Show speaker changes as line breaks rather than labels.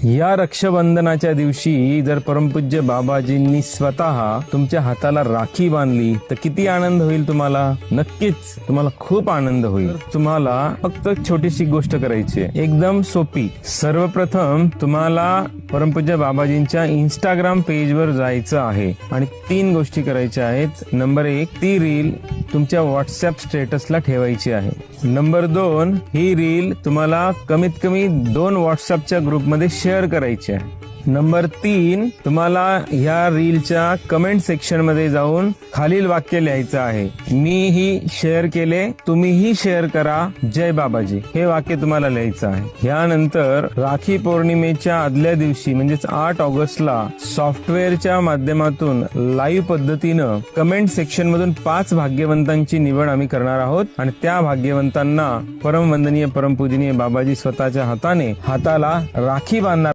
या रक्षाबंधनाच्या दिवशी जर परमपूज्य बाबाजींनी स्वतः तुमच्या हाताला राखी बांधली तर किती आनंद होईल तुम्हाला. नक्कीच तुम्हाला खूप आनंद होईल. तुम्हाला फक्त छोटीशी गोष्ट करायची आहे, एकदम सोपी. सर्वप्रथम तुम्हाला परमपूज्य बाबाजींच्या इंस्टाग्राम पेजवर जायचं आहे आणि 3 गोष्टी करायच्या आहेत. नंबर 1, ती रील तुमच्या व्हॉट्सअप स्टेटसला ठेवायची आहे. नंबर 2, ही रील तुम्हाला कमीत कमी 2 व्हॉट्सअपच्या ग्रुपमध्ये शेअर करायची आहे. नंबर 3, तुम्हाला ह्या रीलच्या कमेंट सेक्शन मध्ये जाऊन खालील वाक्य लिहायचं आहे, मीही शेअर केले, तुम्हीही शेअर करा, जय बाबाजी. हे वाक्य तुम्हाला लिहायचं आहे. यानंतर राखी पौर्णिमेच्या आदल्या दिवशी म्हणजेच 8 ऑगस्टला सॉफ्टवेअरच्या माध्यमातून लाईव्ह पद्धतीनं कमेंट सेक्शन मधून 5 भाग्यवंतांची निवड आम्ही करणार आहोत आणि त्या भाग्यवंतांना परमवंदनीय परमपूजनीय बाबाजी स्वतःच्या हाताला राखी बांधणार